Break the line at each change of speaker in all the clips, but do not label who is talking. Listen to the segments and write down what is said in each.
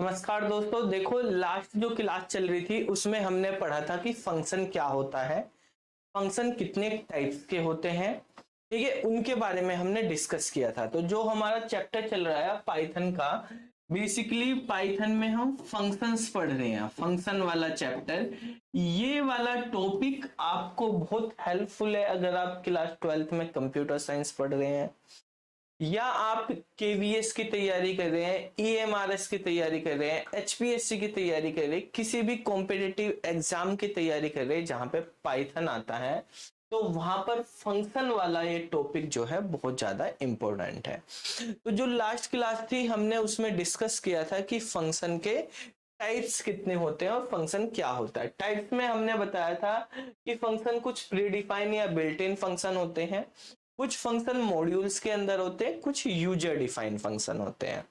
नमस्कार दोस्तों। देखो, लास्ट जो क्लास चल रही थी उसमें हमने पढ़ा था कि फंक्शन क्या होता है, फंक्शन कितने टाइप्स के होते हैं। ठीक है, उनके बारे में हमने डिस्कस किया था। तो जो हमारा चैप्टर चल रहा है पाइथन का, बेसिकली पाइथन में हम फंक्शंस पढ़ रहे हैं, फंक्शन वाला चैप्टर। ये वाला टॉपिक आपको बहुत हेल्पफुल है अगर आप क्लास 12th में कंप्यूटर साइंस पढ़ रहे हैं, या आप केवीएस की तैयारी कर रहे हैं, ईएमआरएस की तैयारी कर रहे हैं, एचपीएससी की तैयारी कर रहे हैं, किसी भी कॉम्पिटिटिव एग्जाम की तैयारी कर रहे हैं जहां पे पाइथन आता है, तो वहां पर फंक्शन वाला ये टॉपिक जो है बहुत ज्यादा इंपॉर्टेंट है। तो जो लास्ट क्लास थी हमने उसमें डिस्कस किया था कि फंक्शन के टाइप्स कितने होते हैं और फंक्शन क्या होता है। टाइप्स में हमने बताया था कि फंक्शन कुछ प्रीडिफाइन या बिल्ट इन फंक्शन होते हैं, कुछ फंक्शन मॉड्यूल्स के अंदर होते हैं, कुछ यूजर डिफाइंड फंक्शन होते हैं।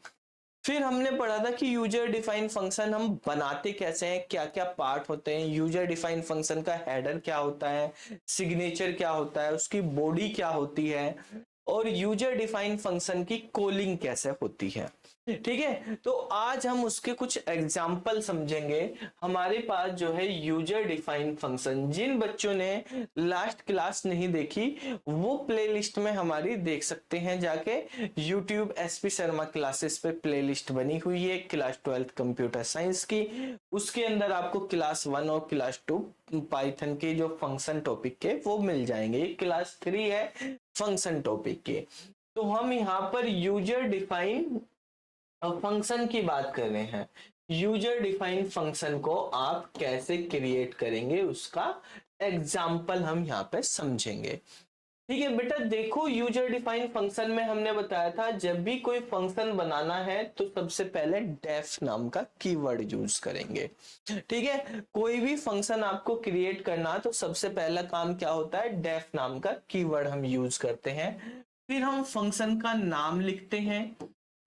फिर हमने पढ़ा था कि यूजर डिफाइंड फंक्शन हम बनाते कैसे हैं, क्या क्या पार्ट होते हैं, यूजर डिफाइंड फंक्शन का हेडर क्या होता है, सिग्नेचर क्या होता है, उसकी बॉडी क्या होती है, और यूजर डिफाइंड फंक्शन की कॉलिंग कैसे होती है। ठीक है, तो आज हम उसके कुछ एग्जाम्पल समझेंगे। हमारे पास जो है यूजर डिफाइंड फंक्शन, जिन बच्चों ने लास्ट क्लास नहीं देखी वो प्लेलिस्ट में हमारी देख सकते हैं जाके। यूट्यूब एसपी शर्मा क्लासेस पे प्लेलिस्ट बनी हुई है क्लास 12th कंप्यूटर साइंस की। उसके अंदर आपको क्लास 1 और क्लास 2 पाइथन के जो फंक्शन टॉपिक के वो मिल जाएंगे। क्लास 3 है फंक्शन टॉपिक के। तो हम यहाँ पर यूजर डिफाइन फंक्शन की बात कर रहे हैं। यूजर डिफाइंड फंक्शन को आप कैसे क्रिएट करेंगे उसका एग्जाम्पल हम यहाँ पे समझेंगे। ठीक है बेटा, देखो यूजर डिफाइंड फंक्शन में हमने बताया था जब भी कोई फंक्शन बनाना है तो सबसे पहले डेफ नाम का कीवर्ड यूज करेंगे। ठीक है, कोई भी फंक्शन आपको क्रिएट करना तो सबसे पहला काम क्या होता है, डेफ नाम का कीवर्ड हम यूज करते हैं। फिर हम फंक्शन का नाम लिखते हैं।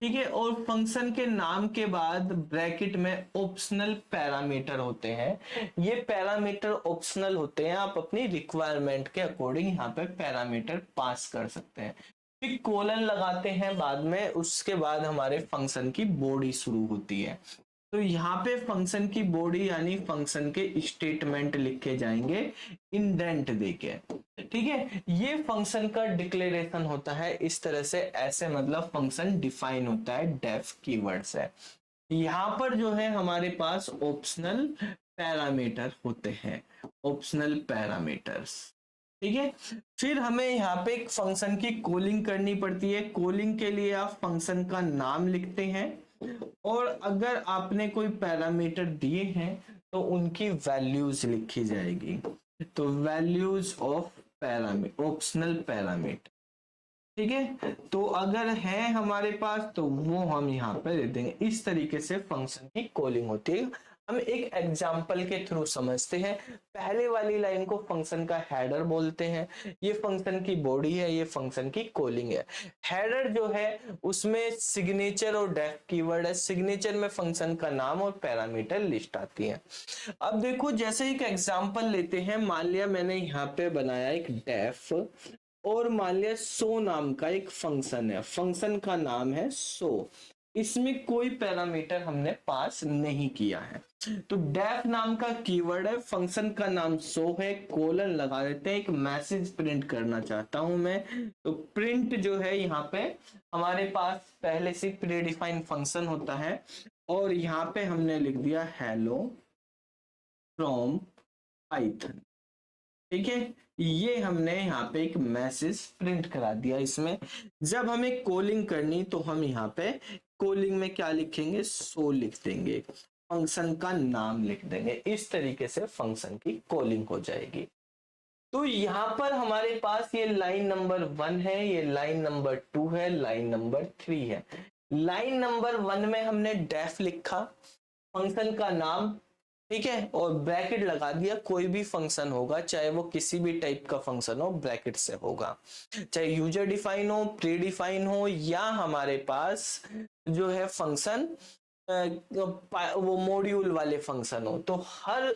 ठीक है, और फंक्शन के नाम के बाद ब्रैकेट में ऑप्शनल पैरामीटर होते हैं। ये पैरामीटर ऑप्शनल होते हैं, आप अपनी रिक्वायरमेंट के अकॉर्डिंग यहाँ पे पैरामीटर पास कर सकते हैं। फिर कोलन लगाते हैं बाद में, उसके बाद हमारे फंक्शन की बॉडी शुरू होती है। तो यहाँ पे फंक्शन की बॉडी यानी फंक्शन के स्टेटमेंट लिखे जाएंगे इंडेंट देके। ठीक है, ये फंक्शन का डिक्लेरेशन होता है इस तरह से, ऐसे मतलब फंक्शन डिफाइन होता है डेफ कीवर्ड से। यहाँ पर जो है हमारे पास ऑप्शनल पैरामीटर होते हैं, ऑप्शनल पैरामीटर्स। ठीक है, फिर हमें यहाँ पे एक फंक्शन की कॉलिंग करनी पड़ती है। कॉलिंग के लिए आप फंक्शन का नाम लिखते हैं, और अगर आपने कोई पैरामीटर दिए हैं तो उनकी वैल्यूज लिखी जाएगी। तो values of parameter, optional parameter. ठीक है, तो अगर है हमारे पास तो वो हम यहाँ पे दे देंगे। इस तरीके से फंक्शन की कॉलिंग होती है। हम एक एग्जांपल के थ्रू समझते हैं। पहले वाली लाइन को फंक्शन का हेडर बोलते हैं, ये फंक्शन की बॉडी है, ये फंक्शन की कॉलिंग है। हेडर जो है उसमें सिग्नेचर और डेफ कीवर्ड है, सिग्नेचर में फंक्शन का नाम और पैरामीटर लिस्ट आती है। अब देखो, जैसे एक एग्जांपल लेते हैं, मान लिया मैंने यहाँ पे बनाया एक डेफ, और मान लिया सो नाम का एक फंक्शन है, फंक्शन का नाम है सो। इसमें कोई पैरामीटर हमने पास नहीं किया है। तो डेफ नाम का कीवर्ड है, फंक्शन का नाम सो है, कोलन लगा देते हैं, एक मैसेज प्रिंट करना चाहता हूं मैं। तो प्रिंट जो है यहाँ पे हमारे पास पहले से प्रीडिफाइंड फंक्शन होता है, और यहाँ पे हमने लिख दिया हेलो फ्रॉम पाइथन। ठीक है, ये हमने यहाँ पे एक मैसेज प्रिंट करा दिया। इसमें जब हमें कॉलिंग करनी तो हम यहाँ पे कॉलिंग में क्या लिखेंगे, सो लिख देंगे, फंक्शन का नाम लिख देंगे। इस तरीके से फंक्शन की कॉलिंग हो जाएगी। तो यहाँ पर हमारे पास ये लाइन नंबर 1 है, ये लाइन नंबर 2 है, लाइन नंबर 3 है। लाइन नंबर 1 में हमने डेफ लिखा, फंक्शन का नाम, ठीक है, और ब्रैकेट लगा दिया। कोई भी फंक्शन होगा, चाहे वो किसी भी टाइप का फंक्शन हो, ब्रैकेट से होगा, चाहे यूजर डिफाइन हो, प्री डिफाइन हो, या हमारे पास जो है फंक्शन वो मॉड्यूल वाले फंक्शन हो। तो हर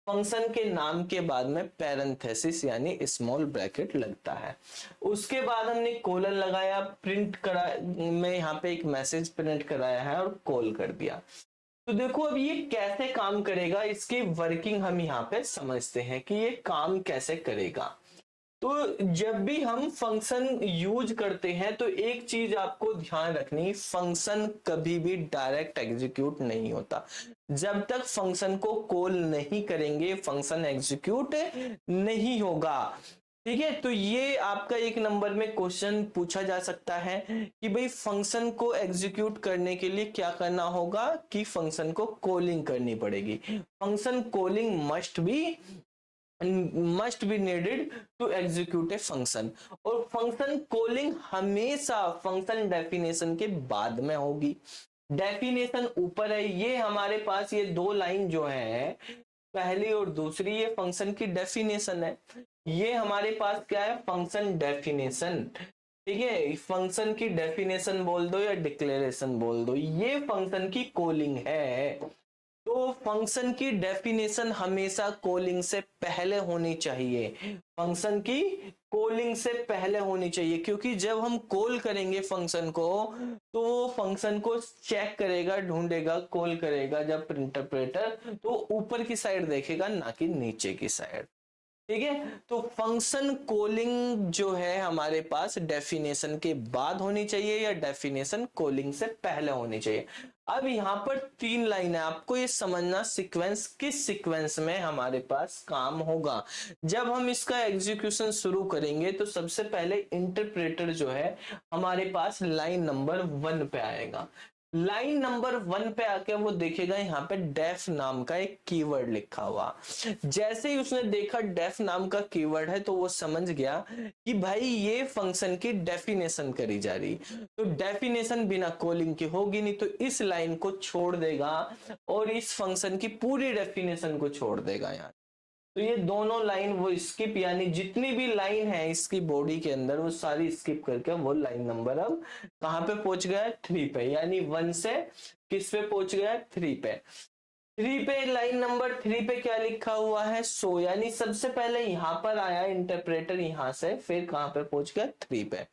फंक्शन के नाम के बाद में पैरेंथेसिस यानी स्मॉल ब्रैकेट लगता है। उसके बाद हमने कोलन लगाया, प्रिंट करा, मैं यहाँ पे एक मैसेज प्रिंट कराया है और कॉल कर दिया। तो देखो अब ये कैसे काम करेगा, इसकी वर्किंग हम यहाँ पे समझते हैं कि ये काम कैसे करेगा। तो जब भी हम फंक्शन यूज करते हैं तो एक चीज आपको ध्यान रखनी, फंक्शन कभी भी डायरेक्ट एग्जीक्यूट नहीं होता। जब तक फंक्शन को कॉल नहीं करेंगे फंक्शन एग्जीक्यूट नहीं होगा। ठीक है, तो ये आपका एक नंबर में क्वेश्चन पूछा जा सकता है कि भाई फंक्शन को एग्जीक्यूट करने के लिए क्या करना होगा, कि फंक्शन को कॉलिंग करनी पड़ेगी। Function calling must be needed to execute a function. और फंक्शन कॉलिंग हमेशा फंक्शन डेफिनेशन के बाद में होगी। डेफिनेशन ऊपर है, ये हमारे पास ये दो लाइन जो है पहली और दूसरी, ये फंक्शन की डेफिनेशन है। ये हमारे पास क्या है, फंक्शन डेफिनेशन। ठीक है, फंक्शन की डेफिनेशन बोल दो या डिक्लेरेशन बोल दो, ये फंक्शन की कॉलिंग है। तो फंक्शन की डेफिनेशन हमेशा कॉलिंग से पहले होनी चाहिए। फंक्शन की कॉलिंग से पहले होनी चाहिए, क्योंकि जब हम कॉल करेंगे फंक्शन को तो वो फंक्शन को चेक करेगा, ढूंढेगा, कॉल करेगा जब इंटरप्रेटर, तो ऊपर की साइड देखेगा ना कि नीचे की साइड। ठीक है, तो फंक्शन कॉलिंग जो है हमारे पास डेफिनेशन के बाद होनी चाहिए या डेफिनेशन कॉलिंग से पहले होनी चाहिए। अब यहां पर तीन लाइन है, आपको ये समझना सीक्वेंस किस सीक्वेंस में हमारे पास काम होगा। जब हम इसका एग्जीक्यूशन शुरू करेंगे तो सबसे पहले इंटरप्रेटर जो है हमारे पास लाइन नंबर 1 पे आएगा। लाइन नंबर 1 पे आके वो देखेगा यहाँ पे डेफ नाम का एक कीवर्ड लिखा हुआ। जैसे ही उसने देखा डेफ नाम का कीवर्ड है तो वो समझ गया कि भाई ये फंक्शन की डेफिनेशन करी जा रही। तो डेफिनेशन बिना कॉलिंग की होगी नहीं, तो इस लाइन को छोड़ देगा और इस फंक्शन की पूरी डेफिनेशन को छोड़ देगा यार। तो ये दोनों लाइन वो स्किप, यानी जितनी भी लाइन है इसकी बॉडी के अंदर वो सारी स्किप करके वो लाइन नंबर अब कहां पे पहुंच गया है, 3 पे। यानी 1 से किस पे पहुंच गया है, 3 पे। 3 पे लाइन नंबर 3 पे क्या लिखा हुआ है, सो। यानी सबसे पहले यहां पर आया इंटरप्रेटर, यहां से फिर कहां पे पहुंच गया, 3 पे।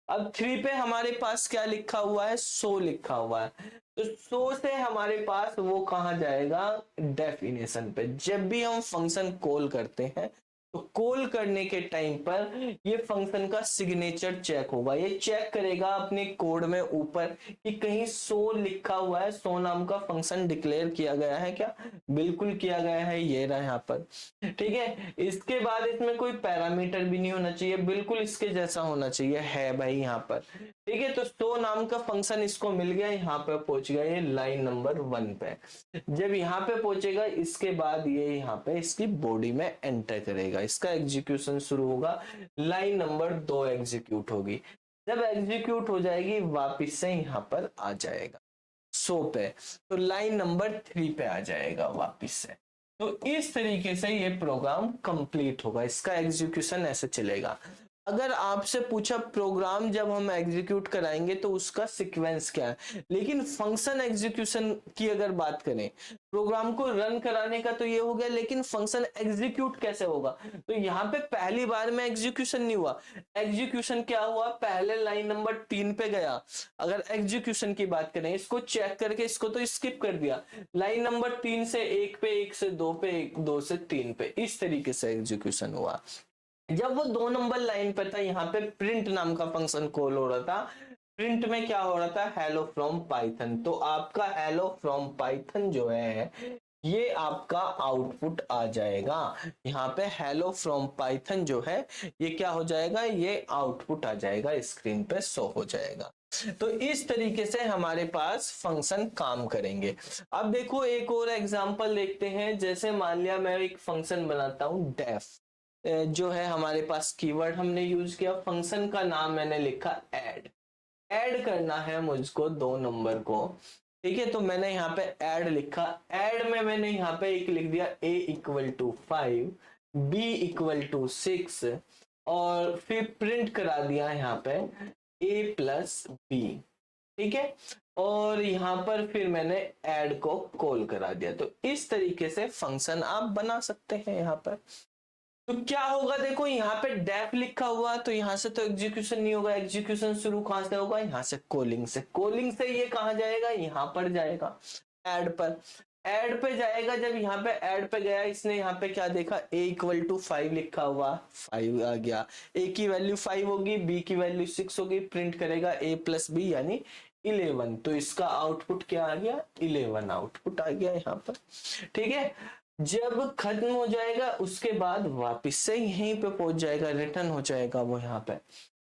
अब 3 पे हमारे पास क्या लिखा हुआ है, सो लिखा हुआ है। तो सो से हमारे पास वो कहां जाएगा, डेफिनेशन पे। जब भी हम फंक्शन कॉल करते हैं तो कॉल करने के टाइम पर ये फंक्शन का सिग्नेचर चेक होगा। ये चेक करेगा अपने कोड में ऊपर कि कहीं सो लिखा हुआ है, सो नाम का फंक्शन डिक्लेयर किया गया है क्या, बिल्कुल किया गया है, ये रहा यहाँ पर। ठीक है, इसके बाद इसमें कोई पैरामीटर भी नहीं होना चाहिए, बिल्कुल इसके जैसा होना चाहिए, है भाई यहाँ पर। ठीक है, तो सो नाम का फंक्शन इसको मिल गया, यहाँ पे पहुंच गया ये लाइन नंबर 1 पे। जब यहाँ पे पहुंचेगा इसके बाद ये यहाँ पे इसकी बॉडी में एंटर करेगा, इसका एग्जीक्यूशन शुरू होगा, लाइन नंबर 2 एग्जीक्यूट होगी। जब एग्जीक्यूट हो जाएगी वापिस से यहाँ पर आ जाएगा सो पे, तो लाइन नंबर 3 पे आ जाएगा वापिस से। तो इस तरीके से ये प्रोग्राम कंप्लीट होगा, इसका एग्जीक्यूशन ऐसे चलेगा। अगर आपसे पूछा प्रोग्राम जब हम एग्जीक्यूट कराएंगे तो उसका सीक्वेंस क्या है, लेकिन फंक्शन एग्जीक्यूशन की अगर बात करें, प्रोग्राम को रन कराने का तो ये हो गया, लेकिन फंक्शन एग्जीक्यूट कैसे होगा। तो यहाँ पे पहली बार में एग्जीक्यूशन नहीं हुआ, एग्जीक्यूशन क्या हुआ, पहले लाइन नंबर 3 पे गया। अगर एग्जीक्यूशन की बात करें, इसको चेक करके इसको तो स्किप कर दिया, लाइन नंबर 3 से 1 पे, 1 से 2 पे, 2 से 3 पे, इस तरीके से एग्जीक्यूशन हुआ। जब वो 2 नंबर लाइन पे था, यहाँ पे प्रिंट नाम का फंक्शन कॉल हो रहा था। प्रिंट में क्या हो रहा था, हेलो फ्रॉम पाइथन। तो आपका हेलो फ्रॉम पाइथन जो है ये आपका आउटपुट आ जाएगा। यहाँ पे हेलो फ्रॉम पाइथन जो है ये क्या हो जाएगा, ये आउटपुट आ जाएगा, स्क्रीन पे शो हो जाएगा। तो इस तरीके से हमारे पास फंक्शन काम करेंगे। अब देखो एक और एग्जांपल देखते हैं। जैसे मान लिया मैं एक फंक्शन बनाता हूं डेफ, जो है हमारे पास कीवर्ड हमने यूज किया, फंक्शन का नाम मैंने लिखा ऐड। ऐड करना है मुझको 2 नंबर को। ठीक है, तो मैंने यहाँ पे ऐड लिखा, ऐड में मैंने यहाँ पे एक लिख दिया a equal to 5, b equal to 6 और फिर प्रिंट करा दिया यहाँ पे a प्लस b। ठीक है, और यहाँ पर फिर मैंने ऐड को कॉल करा दिया। तो इस तरीके से फंक्शन आप बना सकते हैं यहाँ पर। तो क्या होगा, देखो यहाँ पे डेफ लिखा हुआ, तो यहाँ से तो एग्जीक्यूशन नहीं होगा, एग्जीक्यूशन शुरू कहां से होगा, यहाँ से कॉलिंग से। कॉलिंग से ये कहां जाएगा, यहाँ पर जाएगा। ऐड पर, ऐड पे जाएगा। जब यहाँ पे ऐड पे गया, इसने यहाँ पे क्या देखा, a इक्वल टू 5 लिखा हुआ, 5 आ गया, a की वैल्यू 5 होगी, b की वैल्यू 6 होगी, प्रिंट करेगा a प्लस बी यानी 11। तो इसका आउटपुट क्या आ गया, 11 आउटपुट आ गया यहाँ पर। ठीक है, जब खत्म हो जाएगा उसके बाद वापस से यहीं पे पहुंच जाएगा, रिटर्न हो जाएगा वो यहाँ पे।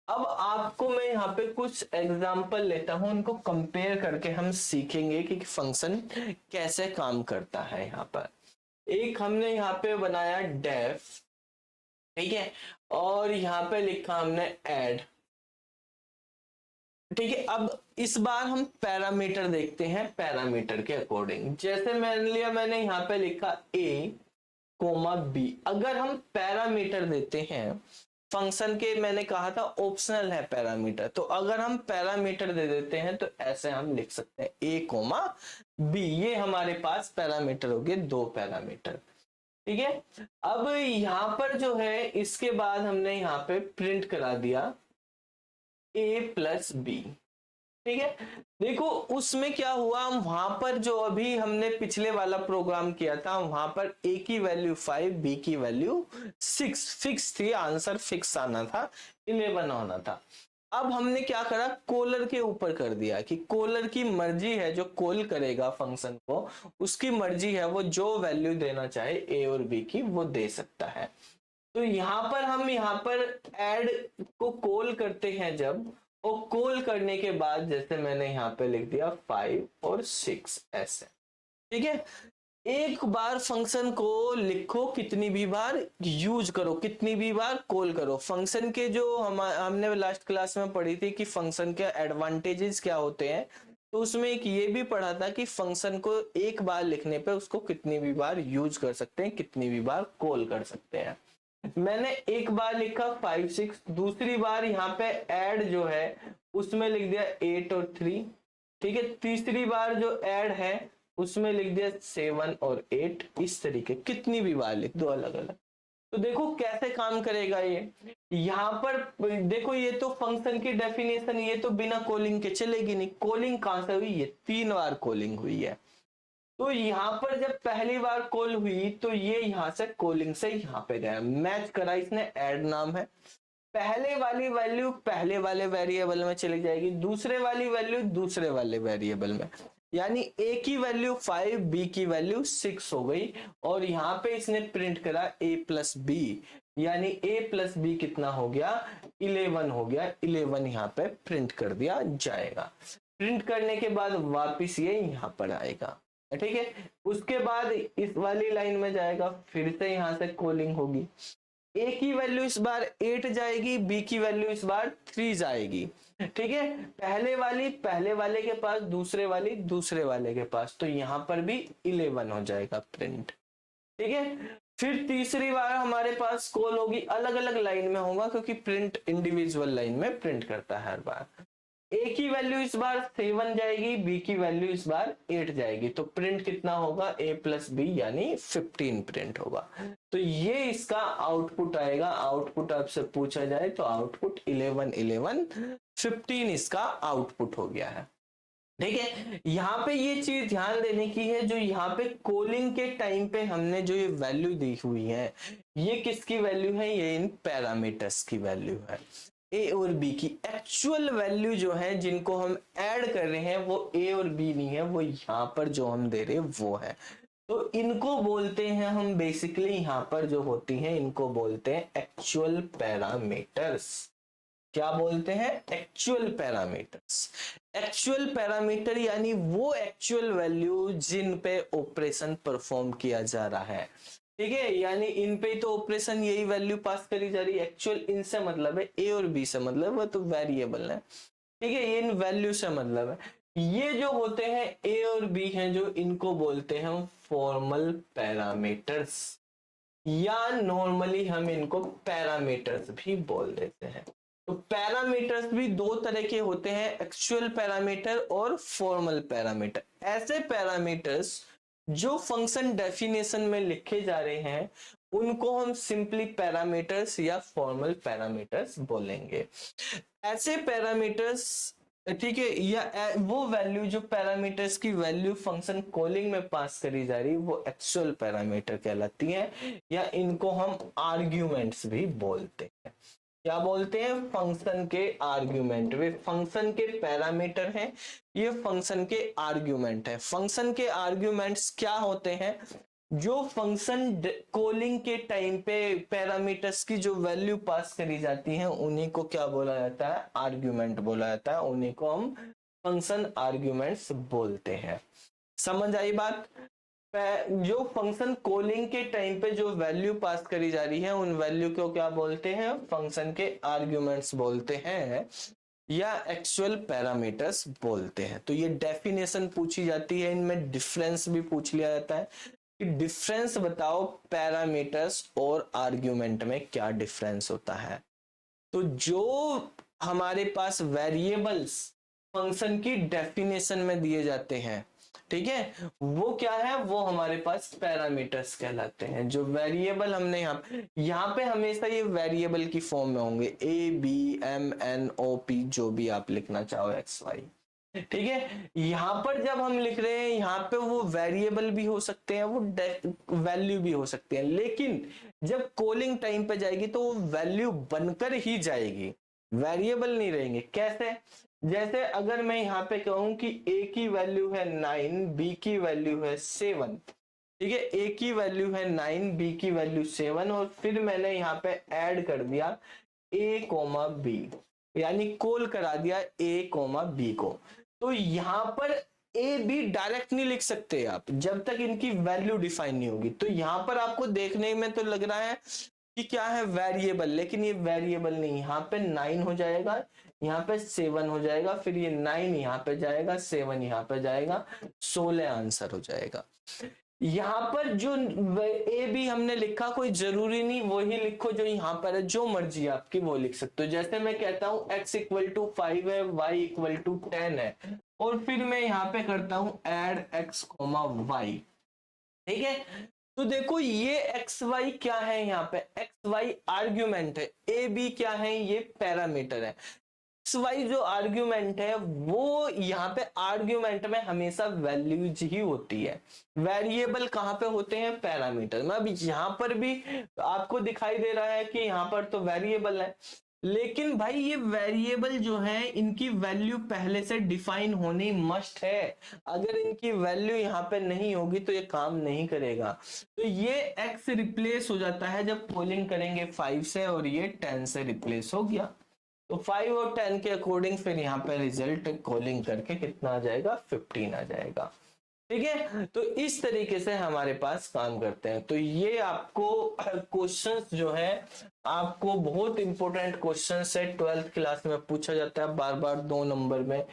अब आपको मैं यहाँ पे कुछ एग्जांपल लेता हूं, उनको कंपेयर करके हम सीखेंगे कि फंक्शन कैसे काम करता है। यहाँ पर एक हमने यहाँ पे बनाया डेफ, ठीक है, और यहाँ पे लिखा हमने ऐड। ठीक है, अब इस बार हम पैरामीटर देखते हैं, पैरामीटर के अकॉर्डिंग। जैसे मान लिया मैंने यहाँ पे लिखा a कोमा b, अगर हम पैरामीटर देते हैं फंक्शन के, मैंने कहा था ऑप्शनल है पैरामीटर, तो अगर हम पैरामीटर दे देते हैं तो ऐसे हम लिख सकते हैं a कोमा b, ये हमारे पास पैरामीटर हो गए, 2 पैरामीटर। ठीक है, अब यहाँ पर जो है इसके बाद हमने यहाँ पे प्रिंट करा दिया a प्लस बी। ठीक है, देखो उसमें क्या हुआ, वहां पर जो अभी हमने पिछले वाला प्रोग्राम किया था, वहां पर a की वैल्यू 5, b की वैल्यू 6 फिक्स थी, आंसर फिक्स आना था, 11 होना था। अब हमने क्या करा, कॉलर के ऊपर कर दिया कि कॉलर की मर्जी है, जो कॉल करेगा फंक्शन को उसकी मर्जी है, वो जो वैल्यू देना चाहे a और b की वो दे सकता है। तो यहाँ पर हम यहाँ पर ऐड को कॉल करते हैं जब, और कॉल करने के बाद जैसे मैंने यहाँ पे लिख दिया 5 और 6 ऐसे। ठीक है, एक बार फंक्शन को लिखो, कितनी भी बार यूज करो, कितनी भी बार कॉल करो। फंक्शन के जो हमने लास्ट क्लास में पढ़ी थी कि फंक्शन के एडवांटेजेस क्या होते हैं, तो उसमें एक ये भी पढ़ा था कि फंक्शन को एक बार लिखने पे उसको कितनी भी बार यूज कर सकते हैं, कितनी भी बार कॉल कर सकते हैं। मैंने एक बार लिखा 5 6, दूसरी बार यहाँ पे ऐड जो है उसमें लिख दिया 8 और 3। ठीक है, तीसरी बार जो ऐड है उसमें लिख दिया 7 और 8। इस तरीके कितनी भी बार लिख दो अलग अलग। तो देखो कैसे काम करेगा ये। यहाँ पर देखो, ये तो फंक्शन की डेफिनेशन, ये तो बिना कॉलिंग के चलेगी नहीं। कॉलिंग कहां से हुई, ये 3 बार कॉलिंग हुई है। तो यहाँ पर जब पहली बार कॉल हुई तो ये यहाँ से कॉलिंग से यहाँ पे गया, मैच करा इसने, ऐड नाम है। पहले वाली वैल्यू पहले वाले वेरिएबल में चली जाएगी, दूसरे वाली वैल्यू दूसरे वाले वेरिएबल में, यानी a की वैल्यू 5, b की वैल्यू 6 हो गई। और यहाँ पे इसने प्रिंट करा a प्लस बी, यानी a प्लस बी कितना हो गया, 11 हो गया। 11 यहाँ पे प्रिंट कर दिया जाएगा। प्रिंट करने के बाद वापिस ये यहाँ पर आएगा। ठीक है, उसके बाद इस वाली लाइन में जाएगा, फिर से यहाँ से कॉलिंग होगी। a की वैल्यू इस बार 8 जाएगी, b की वैल्यू इस बार 3 जाएगी। ठीक है, पहले वाली पहले वाले के पास, दूसरे वाली दूसरे वाले के पास, तो यहाँ पर भी 11 हो जाएगा प्रिंट। ठीक है, फिर तीसरी बार हमारे पास कॉल होगी, अलग अलग लाइन में होगा क्योंकि प्रिंट इंडिविजुअल लाइन में प्रिंट करता है हर बार। a की वैल्यू इस बार 7 जाएगी, b की वैल्यू इस बार 8 जाएगी, तो प्रिंट कितना होगा, a प्लस बी यानी 15 प्रिंट होगा। तो ये इसका आउटपुट आएगा। आउटपुट आपसे पूछा जाए तो आउटपुट 11 11 15 इसका आउटपुट हो गया है। ठीक है, यहाँ पे ये चीज ध्यान देने की है, जो यहाँ पे कॉलिंग के टाइम पे हमने जो ये वैल्यू दी हुई है, ये किसकी वैल्यू है, ये इन पैरामीटर्स की वैल्यू है। ए और बी की एक्चुअल वैल्यू जो है, जिनको हम ऐड कर रहे हैं, वो ए और बी नहीं है, वो यहाँ पर जो हम दे रहे हैं वो है। तो इनको बोलते हैं हम बेसिकली, यहाँ पर जो होती हैं इनको बोलते हैं एक्चुअल पैरामीटर्स। क्या बोलते हैं, एक्चुअल पैरामीटर्स। एक्चुअल पैरामीटर यानी वो एक्चुअल वैल्यू जिन पे ऑपरेशन परफॉर्म किया जा रहा है। ठीक है, यानी इन पे तो ऑपरेशन यही वैल्यू पास करी जा रही है। एक्चुअल इनसे मतलब है, ए और बी से मतलब वो तो वेरिएबल है। ठीक है, इन वैल्यू से मतलब है। ये जो होते हैं ए और बी हैं, जो इनको बोलते हैं हम फॉर्मल पैरामीटर्स, या नॉर्मली हम इनको पैरामीटर्स भी बोल देते हैं। तो पैरामीटर्स भी 2 तरह के होते हैं, एक्चुअल पैरामीटर और फॉर्मल पैरामीटर। ऐसे पैरामीटर्स जो फंक्शन डेफिनेशन में लिखे जा रहे हैं, उनको हम सिंपली पैरामीटर्स या फॉर्मल पैरामीटर्स बोलेंगे। ऐसे पैरामीटर्स ठीक है, या वो वैल्यू जो पैरामीटर्स की वैल्यू फंक्शन कॉलिंग में पास करी जा रही वो एक्चुअल पैरामीटर कहलाती है, या इनको हम आर्ग्यूमेंट्स भी बोलते हैं। क्या बोलते हैं? फंक्शन के आर्ग्यूमेंट। वे फंक्शन के पैरामीटर हैं, ये फंक्शन के आर्ग्यूमेंट है। फंक्शन के आर्ग्यूमेंट्स क्या होते हैं? जो फंक्शन कॉलिंग के टाइम पे पैरामीटर्स की जो वैल्यू पास करी जाती है उन्हीं को क्या बोला जाता है? आर्ग्यूमेंट बोला जाता है। उन्हीं को हम फंक्शन आर्ग्यूमेंट्स बोलते हैं। समझ आई बात? जो फंक्शन कॉलिंग के टाइम पे जो वैल्यू पास करी जा रही है उन वैल्यू को क्या बोलते हैं? फंक्शन के आर्ग्यूमेंट्स बोलते हैं, या एक्चुअल पैरामीटर्स बोलते हैं। तो ये डेफिनेशन पूछी जाती है, इनमें डिफरेंस भी पूछ लिया जाता है कि डिफरेंस बताओ पैरामीटर्स और आर्ग्यूमेंट में क्या डिफरेंस होता है। तो जो हमारे पास वेरिएबल्स फंक्शन की डेफिनेशन में दिए जाते हैं, ठीक है, वो क्या है? वो हमारे पास पैरामीटर्स कहलाते हैं। जो वेरिएबल हमने यहाँ पे हमेशा ये वेरिएबल की फॉर्म में होंगे, A B M N O P, जो भी आप लिखना चाहो, एक्स वाई, ठीक है। यहाँ पर जब हम लिख रहे हैं यहाँ पे वो वेरिएबल भी हो सकते हैं, वो वैल्यू भी हो सकते हैं, लेकिन जब कॉलिंग टाइम पे जाएगी तो वो वैल्यू बनकर ही जाएगी, वेरिएबल नहीं रहेंगे। कैसे? जैसे अगर मैं यहाँ पे कहूं कि a की वैल्यू है 9, b की वैल्यू है 7, ठीक है, a की वैल्यू है 9, b की वैल्यू 7, और फिर मैंने यहाँ पे ऐड कर दिया a, b, यानी कॉल करा दिया a, b को। तो यहाँ पर ए बी डायरेक्ट नहीं लिख सकते आप जब तक इनकी वैल्यू डिफाइन नहीं होगी। तो यहाँ पर आपको देखने में तो लग रहा है कि क्या है? वेरिएबल, लेकिन ये वेरिएबल नहीं। यहाँ पे 9 हो जाएगा, यहाँ पे 7 हो जाएगा, फिर ये 9 यहाँ पे जाएगा, 7 यहाँ पे जाएगा, 16 आंसर हो जाएगा। यहाँ पर जो ए बी हमने लिखा, कोई जरूरी नहीं वही लिखो जो यहाँ पर है, जो मर्जी आपकी वो लिख सकते हो। जैसे मैं कहता हूं x इक्वल टू 5 है, y इक्वल टू 10 है, और फिर मैं यहाँ पे करता हूं एड x कोमा y, ठीक है। तो देखो ये एक्स वाई क्या है? यहाँ पे एक्स वाई आर्ग्यूमेंट है, ए बी क्या है? ये पैरामीटर है। एक्स वाई जो आर्ग्यूमेंट है वो यहाँ पे आर्ग्यूमेंट में हमेशा वैल्यूज ही होती है, वेरिएबल कहाँ पे होते हैं? पैरामीटर में। अब यहाँ पर भी आपको दिखाई दे रहा है कि यहाँ पर तो वेरिएबल है, लेकिन भाई ये वेरिएबल जो है इनकी वैल्यू पहले से डिफाइन होनी मस्ट है। अगर इनकी वैल्यू यहाँ पे नहीं होगी तो ये काम नहीं करेगा। तो ये x रिप्लेस हो जाता है जब कॉलिंग करेंगे 5 से, और ये 10 से रिप्लेस हो गया। तो 5 और 10 के अकॉर्डिंग फिर यहाँ पे रिजल्ट कॉलिंग करके कितना आ जाएगा? 15 आ जाएगा, ठीक है। तो इस तरीके से हमारे पास काम करते हैं। तो ये आपको क्वेश्चंस जो है, आपको बहुत इंपॉर्टेंट क्वेश्चंस है, 12th क्लास में पूछा जाता है बार बार 2 नंबर में,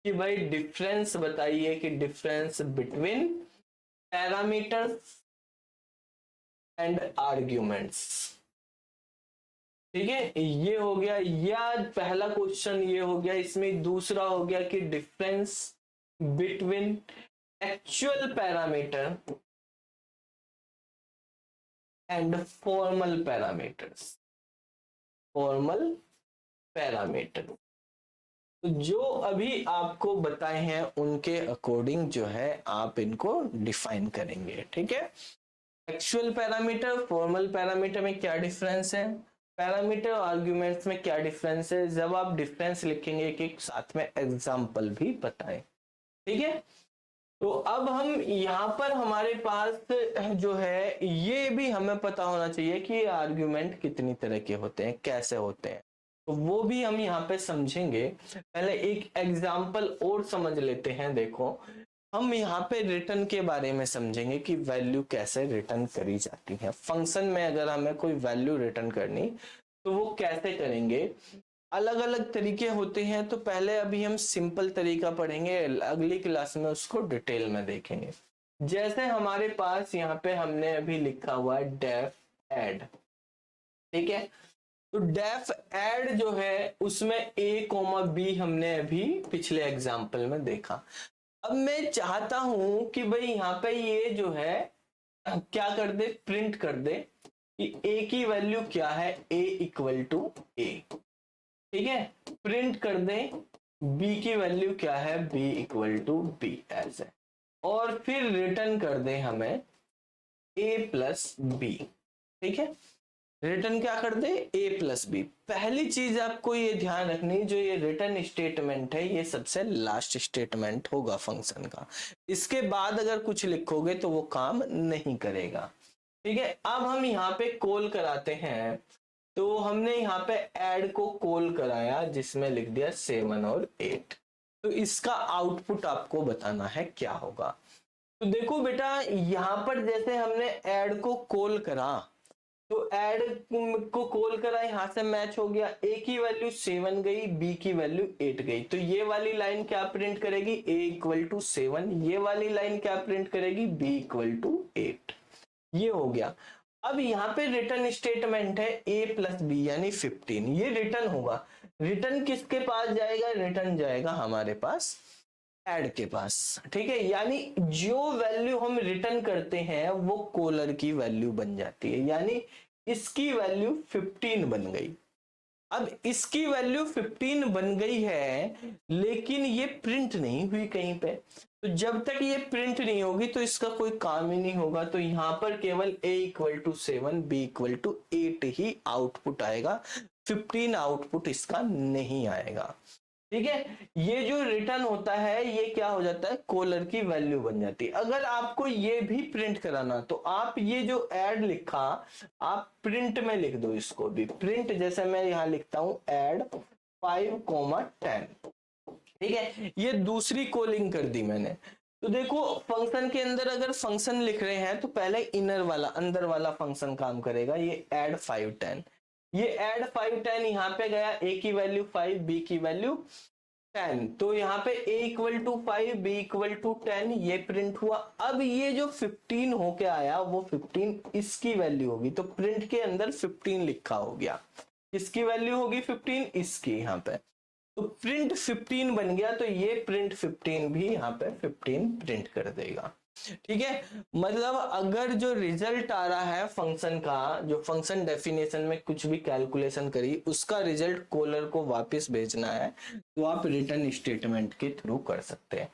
कि भाई डिफरेंस बताइए, कि difference between parameters and arguments, ठीक है। ये हो गया, या पहला क्वेश्चन ये हो गया। इसमें दूसरा हो गया कि difference between actual parameter and formal parameters, formal parameter. तो जो अभी आपको बताए हैं उनके अकॉर्डिंग जो है आप इनको डिफाइन करेंगे, ठीक है। एक्चुअल पैरामीटर, फॉर्मल पैरामीटर में क्या डिफरेंस है, पैरामीटर और आर्ग्यूमेंट्स में क्या डिफरेंस है, जब आप डिफरेंस लिखेंगे एक साथ में एग्जाम्पल भी बताएं, ठीक है। तो अब हम यहाँ पर हमारे पास जो है ये भी हमें पता होना चाहिए कि आर्ग्यूमेंट कितनी तरह के होते हैं, कैसे होते हैं, तो वो भी हम यहाँ पे समझेंगे। पहले एक एग्जाम्पल और समझ लेते हैं। देखो हम यहाँ पे रिटर्न के बारे में समझेंगे कि वैल्यू कैसे रिटर्न करी जाती है। फंक्शन में अगर हमें कोई वैल्यू रिटर्न करनी तो वो कैसे करेंगे, अलग अलग तरीके होते हैं। तो पहले अभी हम सिंपल तरीका पढ़ेंगे, अगली क्लास में उसको डिटेल में देखेंगे। जैसे हमारे पास यहाँ पे हमने अभी लिखा हुआ है डेफ एड, ठीक है। तो डेफ एड जो है उसमें a कोमा बी हमने अभी पिछले एग्जाम्पल में देखा। अब मैं चाहता हूं कि भाई यहाँ पे ये जो है क्या कर दे, प्रिंट कर दे कि a की वैल्यू क्या है, a इक्वल टू a, ठीक है। प्रिंट कर दे b की वैल्यू क्या है, b इक्वल टू b ऐसे, और फिर रिटर्न कर दे हमें a प्लस बी। ठीक है, रिटर्न क्या कर दे, a प्लस बी। पहली चीज आपको ये ध्यान रखनी, जो ये रिटर्न स्टेटमेंट है ये सबसे लास्ट स्टेटमेंट होगा फंक्शन का। इसके बाद अगर कुछ लिखोगे तो वो काम नहीं करेगा। ठीक है, अब हम यहाँ पे कॉल कराते हैं, तो हमने यहाँ पे ऐड को कॉल कराया जिसमें लिख दिया 7 और 8। तो इसका आउटपुट आपको बताना है क्या होगा। तो देखो बेटा, यहाँ पर जैसे हमने ऐड को कॉल करा, तो ऐड को कॉल करा, यहां से मैच हो गया, a की वैल्यू 7 गई, b की वैल्यू 8 गई। तो ये वाली लाइन क्या प्रिंट करेगी, a इक्वल टू 7, ये वाली लाइन क्या प्रिंट करेगी, b इक्वल टू 8। ये हो गया। अब यहाँ पे रिटर्न स्टेटमेंट है a प्लस बी यानी 15, ये रिटर्न होगा। रिटर्न किसके पास जाएगा, रिटर्न जाएगा हमारे पास ऐड के पास। ठीक है, यानी जो वैल्यू हम रिटर्न करते हैं वो कॉलर की वैल्यू बन जाती है, यानी इसकी वैल्यू 15 बन गई। अब इसकी वैल्यू 15 बन गई है, लेकिन ये प्रिंट नहीं हुई कहीं पे। तो जब तक ये प्रिंट नहीं होगी तो इसका कोई काम ही नहीं होगा। तो यहां पर केवल a equal to 7, b equal to 8 ही आउटपुट आएगा, 15 आउटपुट इसका नहीं आएगा। ठीक है, ये जो रिटर्न होता है ये क्या हो जाता है, कॉलर की वैल्यू बन जाती है। अगर आपको ये भी प्रिंट कराना तो आप ये जो ऐड लिखा आप प्रिंट में लिख दो, इसको भी प्रिंट, जैसे मैं यहां लिखता हूं ऐड 5,10। ठीक है, ये दूसरी कॉलिंग कर दी मैंने। तो देखो फंक्शन के अंदर अगर फंक्शन लिख रहे हैं तो पहले इनर वाला, अंदर वाला फंक्शन काम करेगा। ये ऐड 5,10, ये ऐड 5,10 यहाँ पे गया, a की वैल्यू 5, b की वैल्यू 10, तो यहाँ पे a equal to 5, b equal to 10, ये प्रिंट हुआ। अब ये जो 15 होके आया वो 15 इसकी वैल्यू होगी, तो प्रिंट के अंदर 15 लिखा हो गया। किसकी वैल्यू होगी 15, इसकी। यहाँ पे तो प्रिंट 15 बन गया, तो ये प्रिंट 15 भी यहाँ पे 15 प्रिंट कर देगा। ठीक है, मतलब अगर जो रिजल्ट आ रहा है फंक्शन का, जो फंक्शन डेफिनेशन में कुछ भी कैलकुलेशन करी उसका रिजल्ट कॉलर को वापस भेजना है, तो आप रिटर्न स्टेटमेंट के थ्रू कर सकते हैं।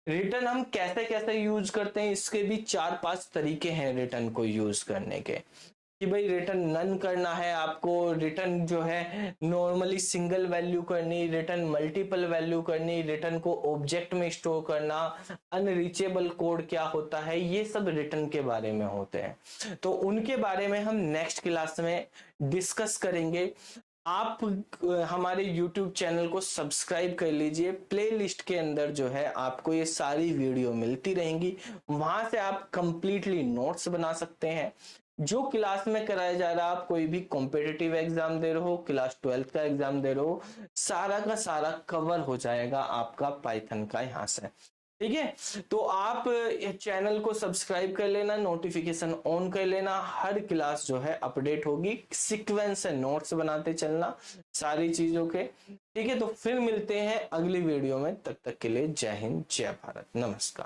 रिटर्न हम कैसे कैसे यूज करते हैं, इसके भी 4-5 तरीके हैं रिटर्न को यूज करने के। कि भाई रिटर्न नन करना है आपको, रिटर्न जो है नॉर्मली सिंगल वैल्यू करनी, रिटर्न मल्टीपल वैल्यू करनी, रिटर्न को ऑब्जेक्ट में स्टोर करना, अनरीचेबल कोड क्या होता है, ये सब रिटर्न के बारे में होते हैं। तो उनके बारे में हम नेक्स्ट क्लास में डिस्कस करेंगे। आप हमारे YouTube चैनल को सब्सक्राइब कर लीजिए, प्लेलिस्ट के अंदर जो है आपको ये सारी वीडियो मिलती रहेंगी, वहां से आप कंप्लीटली नोट्स बना सकते हैं। जो क्लास में कराया जा रहा है, आप कोई भी कॉम्पिटिटिव एग्जाम दे रहे हो, क्लास 12 का एग्जाम दे रहे हो, सारा का सारा कवर हो जाएगा आपका पाइथन का यहाँ से। ठीक है, तो आप चैनल को सब्सक्राइब कर लेना, नोटिफिकेशन ऑन कर लेना, हर क्लास जो है अपडेट होगी, सीक्वेंस से नोट्स बनाते चलना सारी चीजों के। ठीक है, तो फिर मिलते हैं अगली वीडियो में, तब तक के लिए जय हिंद, जय भारत, नमस्कार।